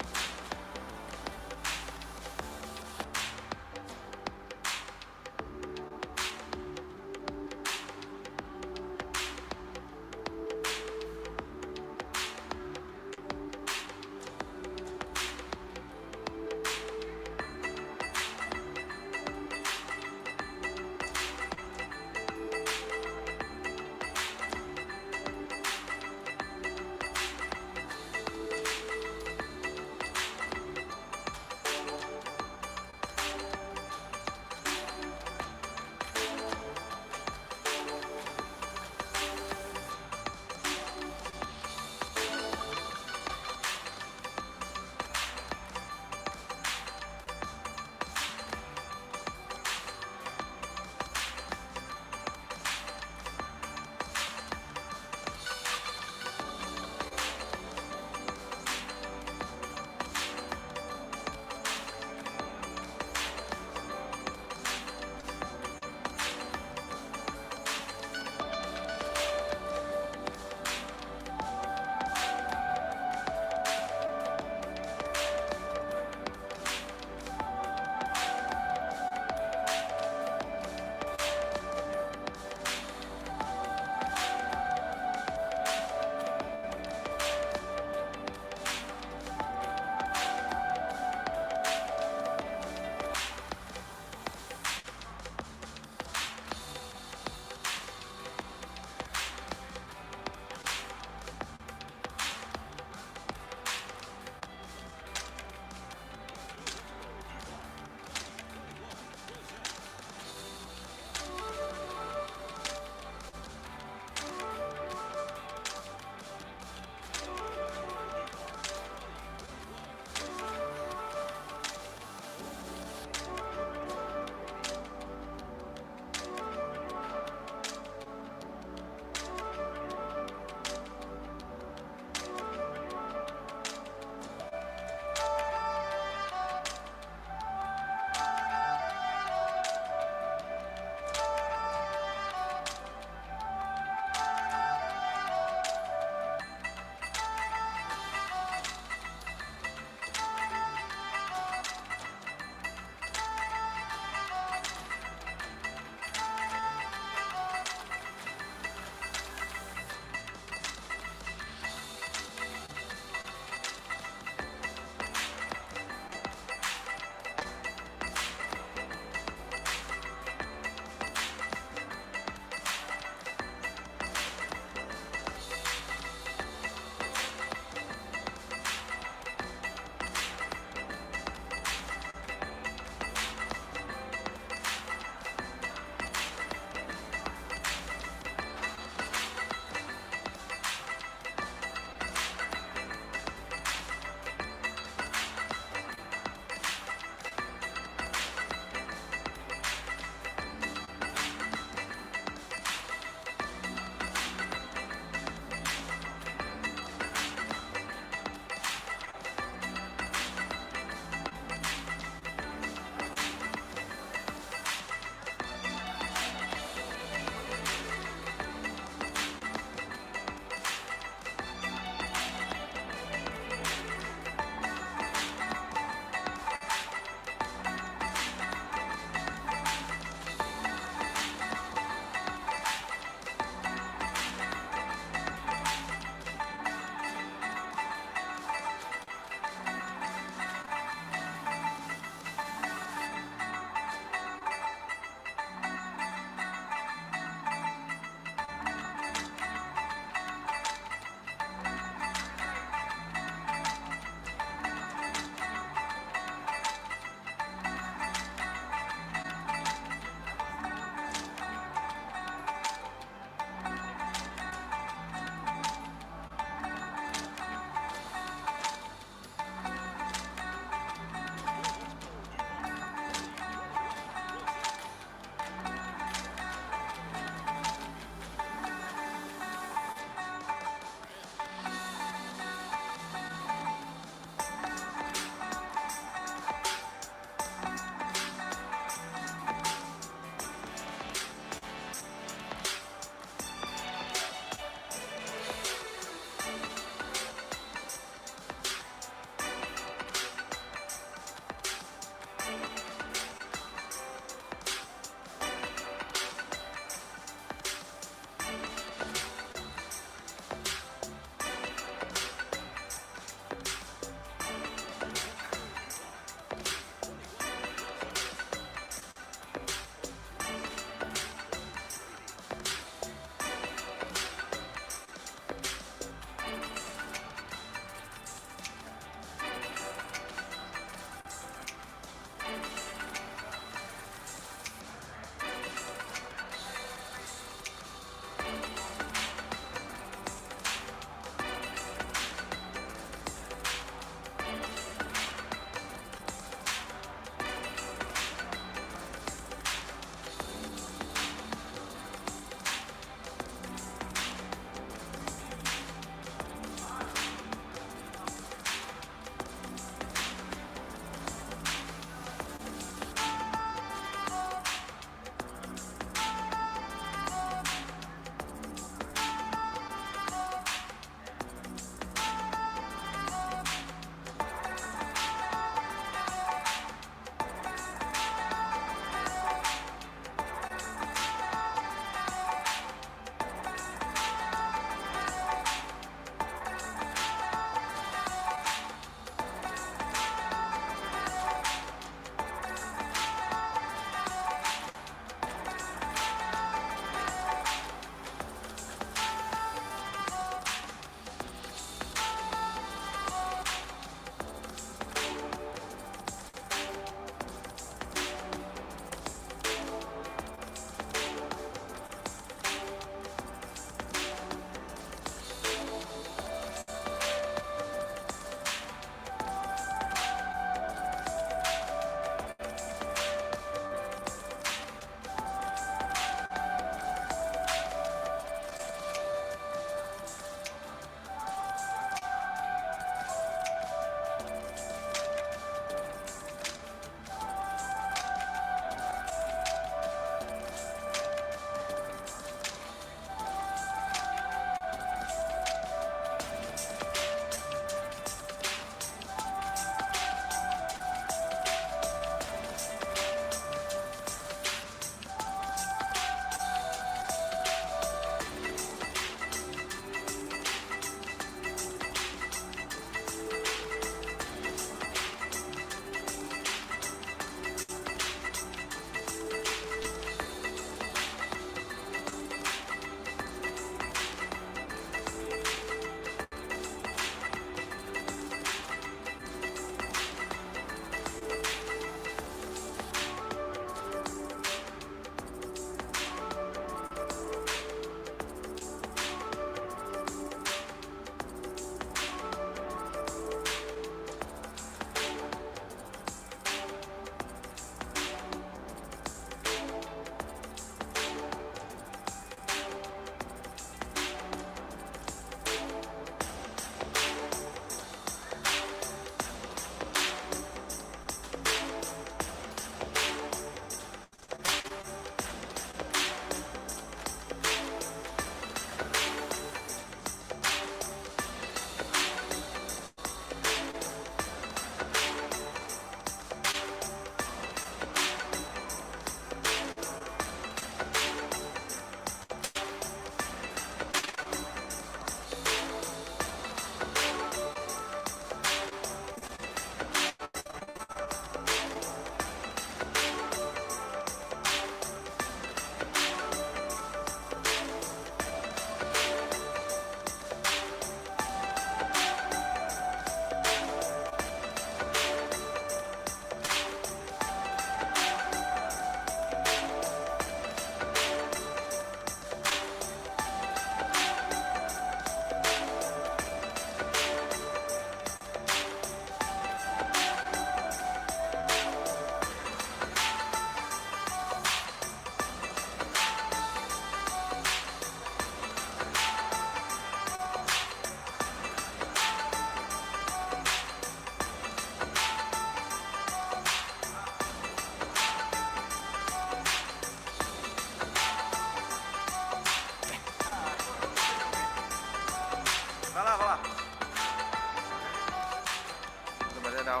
não,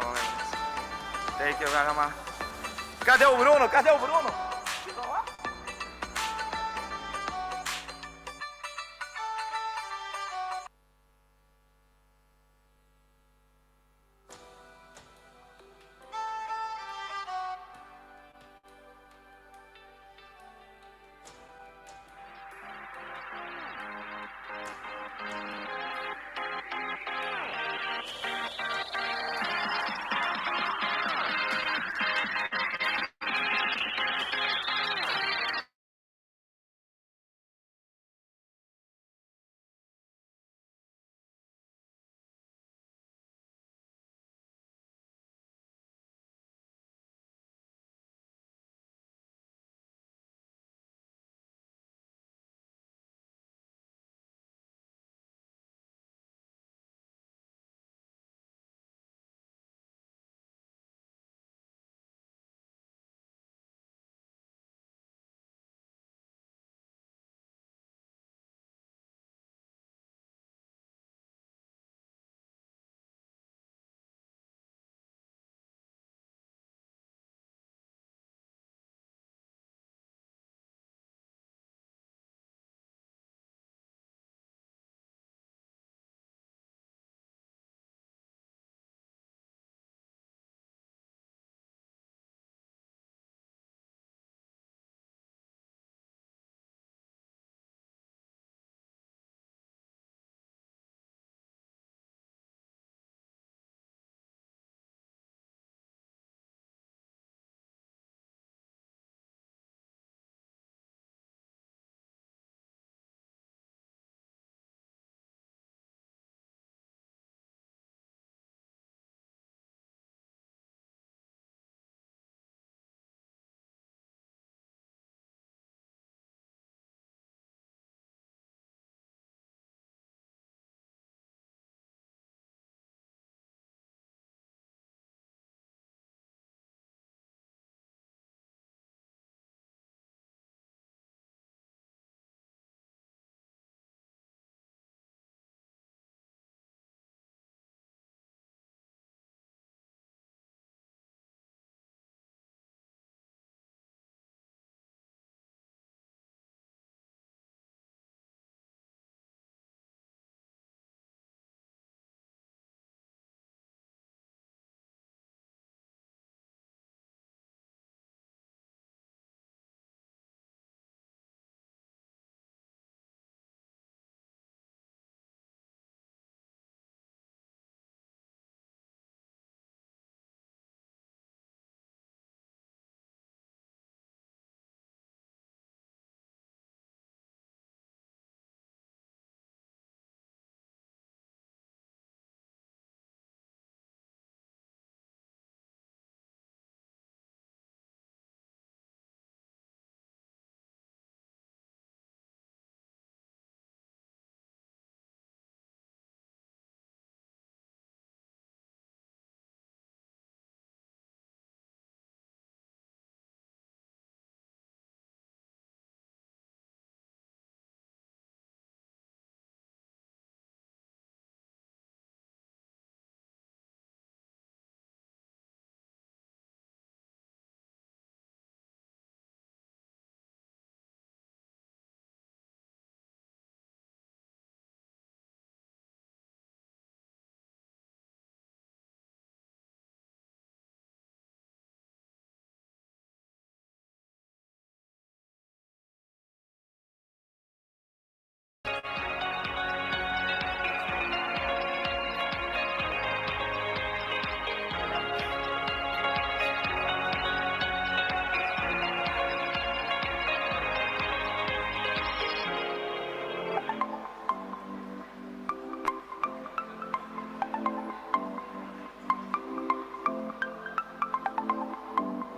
Thank you very much. Cadê o Bruno? Cadê o Bruno?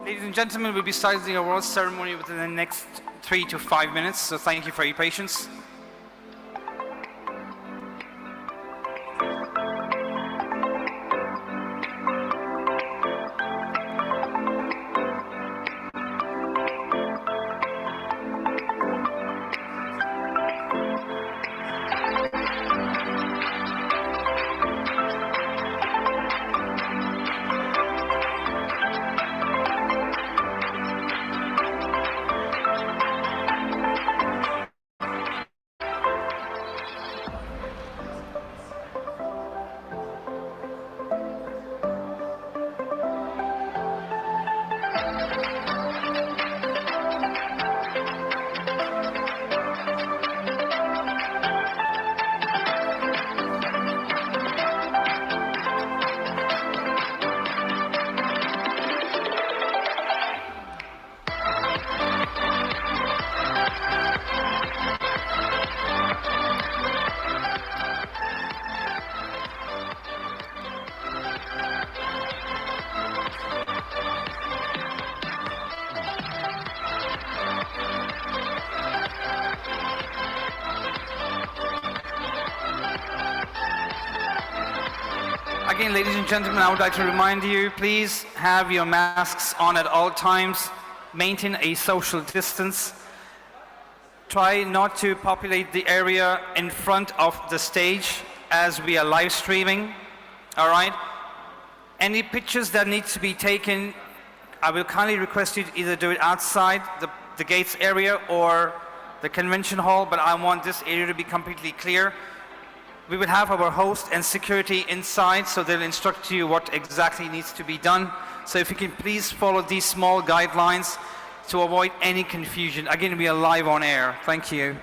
Ladies and gentlemen, we'll be starting the awards ceremony within the next 3 to 5 minutes, so thank you for your patience. Again, ladies and gentlemen, I would like to remind you, please have your masks on at all times. Maintain a social distance. Try not to populate the area in front of the stage as we are live streaming. All right? Any pictures that need to be taken, I will kindly request you to either do it outside the gates area or the convention hall, but I want this area to be completely clear. We will have our host and security inside, so they'll instruct you what exactly needs to be done. So if you can please follow these small guidelines to avoid any confusion. Again, we are live on air. Thank you.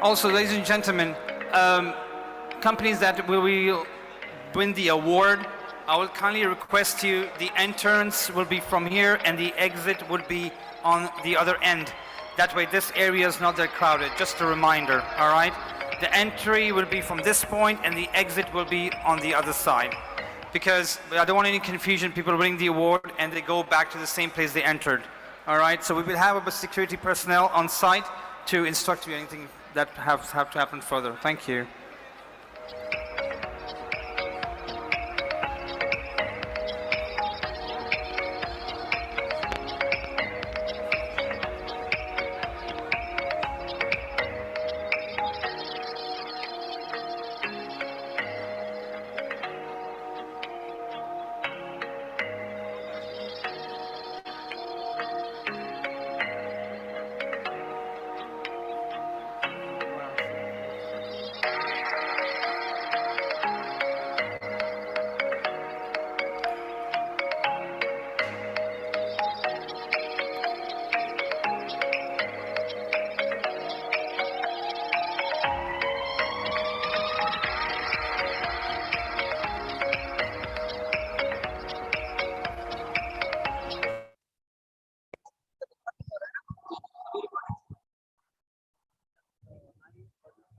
Also, ladies and gentlemen, companies that will win the award, I will kindly request you, the entrance will be from here and the exit would be on the other end. That way this area is not that crowded, just a reminder, all right? The entry will be from this point and the exit will be on the other side. Because I don't want any confusion, people winning the award and they go back to the same place they entered, all right? So we will have our security personnel on site to instruct you anything that have to happen further. Thank you.